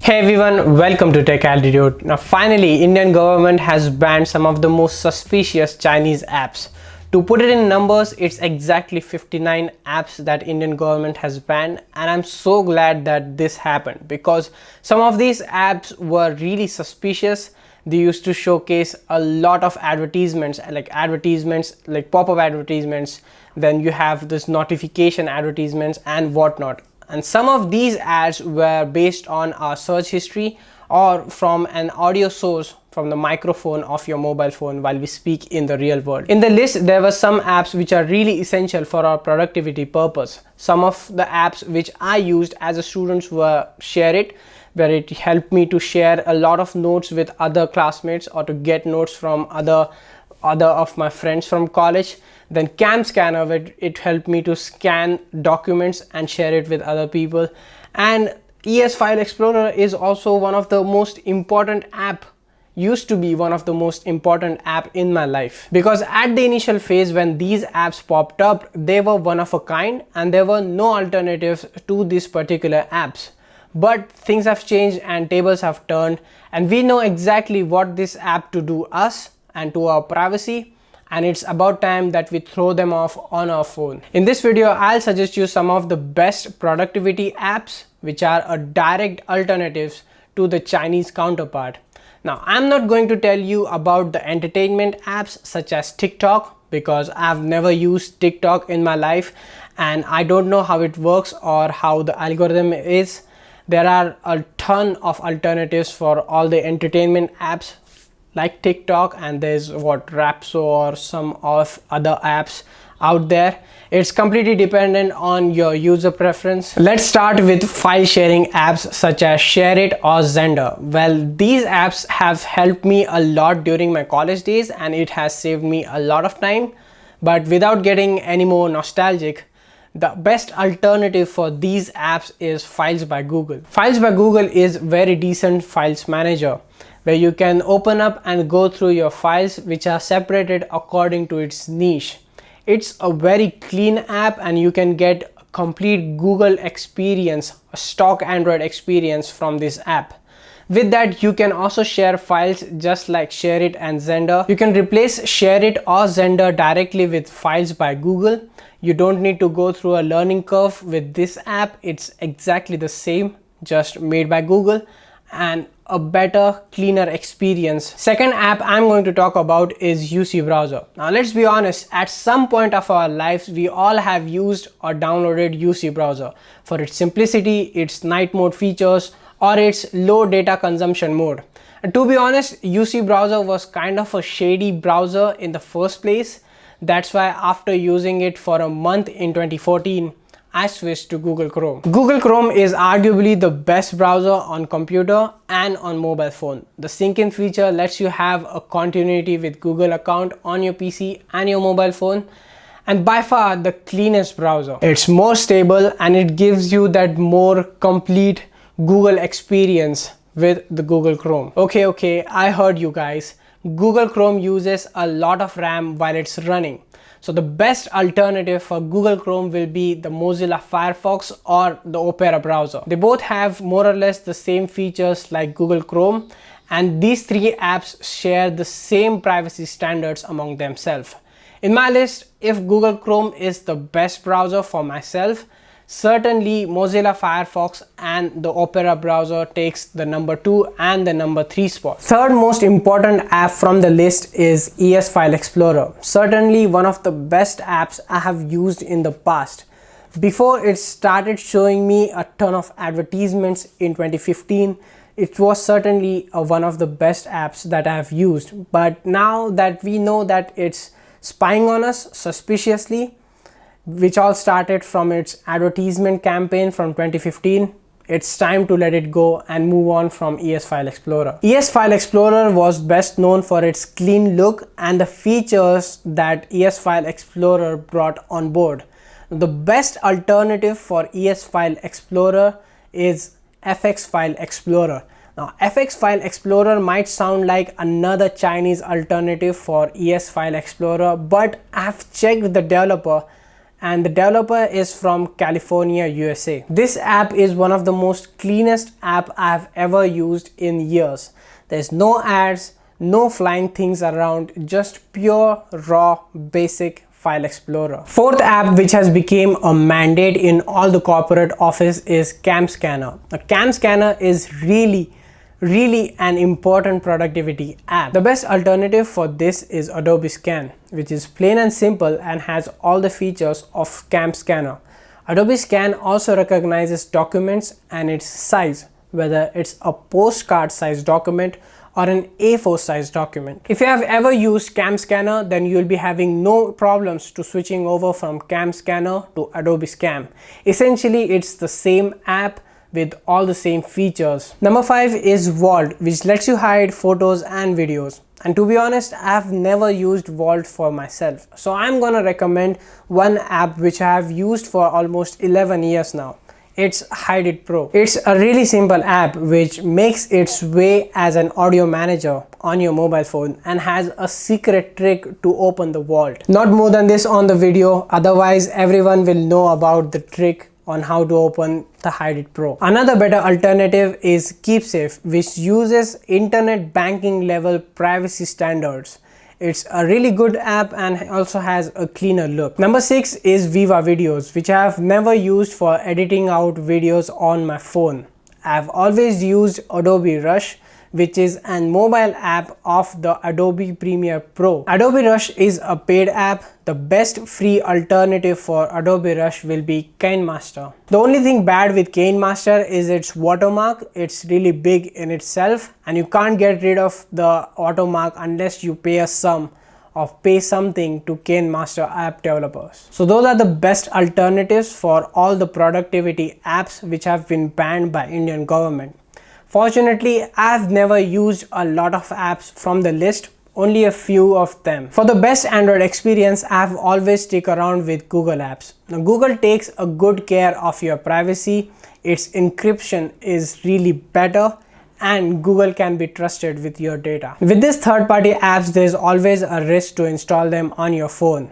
Hey everyone, welcome to Tech Altitude. Now finally, Indian government has banned some of the most suspicious Chinese apps. To put it in numbers, it's exactly 59 apps that Indian government has banned, and I'm so glad that this happened because some of these apps were really suspicious. They used to showcase a lot of advertisements like pop-up advertisements. Then you have this notification advertisements and whatnot. And some of these ads were based on our search history or from an audio source from the microphone of your mobile phone while we speak in the real world. In the list, there were some apps which are really essential for our productivity purpose. Some of the apps which I used as a student were ShareIt, where it helped me to share a lot of notes with other classmates or to get notes from other of my friends from college. Then Cam Scanner, where it helped me to scan documents and share it with other people. And ES File Explorer is also one of the most important app, used to be one of the most important app in my life, because at the initial phase when these apps popped up, they were one of a kind and there were no alternatives to these particular apps. But things have changed and tables have turned, and we know exactly what this app to do us and to our privacy, and it's about time that we throw them off on our phone. In this video, I'll suggest you some of the best productivity apps which are a direct alternatives to the Chinese counterpart. Now, I'm not going to tell you about the entertainment apps such as TikTok, because I've never used TikTok in my life and I don't know how it works or how the algorithm is. There are a ton of alternatives for all the entertainment apps like TikTok, and there's Rapso or some of other apps out there. It's completely dependent on your user preference. Let's start with file sharing apps such as ShareIt or Xender. Well, these apps have helped me a lot during my college days and it has saved me a lot of time. But without getting any more nostalgic, the best alternative for these apps is Files by Google. Files by Google is very decent files manager, where you can open up and go through your files which are separated according to its niche. It's a very clean app and you can get a complete Google experience, a stock Android experience from this app. With that, you can also share files just like ShareIt and Xender. You can replace ShareIt or Xender directly with Files by Google. You don't need to go through a learning curve with this app. It's exactly the same, just made by Google, and a better, cleaner experience. Second app I'm going to talk about is UC browser. Now let's be honest, at some point of our lives we all have used or downloaded UC browser for its simplicity, its night mode features, or its low data consumption mode. And to be honest, UC browser was kind of a shady browser in the first place. That's why after using it for a month in 2014, I switched to Google Chrome. Google Chrome is arguably the best browser on computer and on mobile phone. The sync-in feature lets you have a continuity with Google account on your PC and your mobile phone, and by far the cleanest browser. It's more stable and it gives you that more complete Google experience with the Google Chrome. Okay, I heard you guys. Google Chrome uses a lot of RAM while it's running. So the best alternative for Google Chrome will be the Mozilla Firefox or the Opera browser. They both have more or less the same features like Google Chrome, and these three apps share the same privacy standards among themselves. In my list, if Google Chrome is the best browser for myself, certainly Mozilla Firefox and the Opera browser takes the number 2 and the number 3 spot. Third most important app from the list is ES File Explorer. Certainly one of the best apps I have used in the past. Before it started showing me a ton of advertisements in 2015, it was certainly one of the best apps that I have used. But now that we know that it's spying on us suspiciously, which all started from its advertisement campaign from 2015, it's time to let it go and move on from ES File Explorer. ES File Explorer was best known for its clean look and the features that ES File Explorer brought on board. The best alternative for ES File Explorer is FX File Explorer. Now, FX File Explorer might sound like another Chinese alternative for ES File Explorer, but I've checked with the developer and the developer is from California, USA. This app is one of the most cleanest app I've ever used in years. There's no ads, no flying things around, just pure raw basic file explorer. Fourth app which has become a mandate in all the corporate office is Cam Scanner. A Cam Scanner is really an important productivity app. The best alternative for this is Adobe Scan, which is plain and simple and has all the features of Cam Scanner. Adobe Scan also recognizes documents and its size, whether it's a postcard size document or an A4 size document. If you have ever used Cam Scanner, then you'll be having no problems to switching over from Cam Scanner to Adobe Scan. Essentially, it's the same app with all the same features. Number 5 is Vault, which lets you hide photos and videos. And to be honest, I've never used Vault for myself. So I'm gonna recommend one app which I have used for almost 11 years now. It's Hide It Pro. It's a really simple app which makes its way as an audio manager on your mobile phone and has a secret trick to open the vault. Not more than this on the video, otherwise everyone will know about the trick on how to open the Hide It Pro. Another better alternative is KeepSafe, which uses internet banking level privacy standards. It's a really good app and also has a cleaner look. Number 6 is Viva Videos, which I have never used for editing out videos on my phone. I've always used Adobe Rush, which is a mobile app of the Adobe Premiere Pro. Adobe Rush is a paid app. The best free alternative for Adobe Rush will be KineMaster. The only thing bad with KineMaster is its watermark. It's really big in itself and you can't get rid of the watermark unless you pay a sum or pay something to KineMaster app developers. So those are the best alternatives for all the productivity apps which have been banned by Indian government. Fortunately, I've never used a lot of apps from the list, only a few of them. For the best Android experience, I've always stick around with Google Apps. Now, Google takes a good care of your privacy. Its encryption is really better and Google can be trusted with your data. With these third-party apps, there's always a risk to install them on your phone.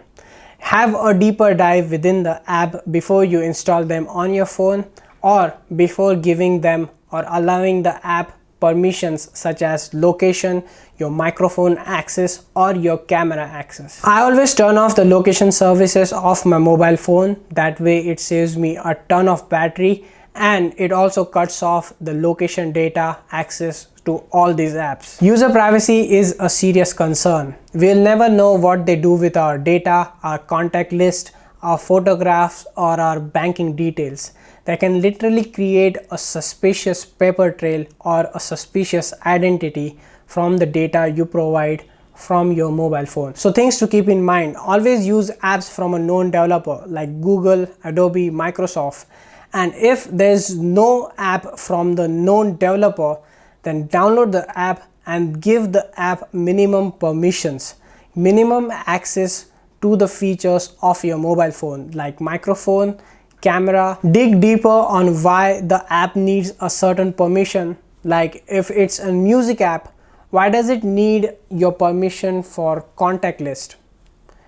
Have a deeper dive within the app before you install them on your phone or before giving them or allowing the app permissions such as location, your microphone access or your camera access. I always turn off the location services of my mobile phone. That way it saves me a ton of battery and it also cuts off the location data access to all these apps. User privacy is a serious concern. We'll never know what they do with our data, our contact list, our photographs or our banking details. They can literally create a suspicious paper trail or a suspicious identity from the data you provide from your mobile phone. So things to keep in mind: always use apps from a known developer like Google, Adobe, Microsoft. And if there's no app from the known developer, then download the app and give the app minimum permissions, minimum access to the features of your mobile phone like microphone, camera. Dig deeper on why the app needs a certain permission. Like if it's a music app, why does it need your permission for contact list?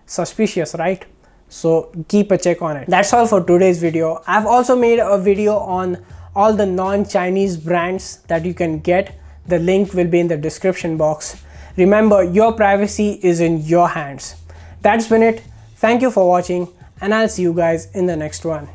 Suspicious, right? So keep a check on it. That's all for today's video. I've also made a video on all the non-Chinese brands that you can get. The link will be in the description box. Remember, your privacy is in your hands. That's been it. Thank you for watching and I'll see you guys in the next one.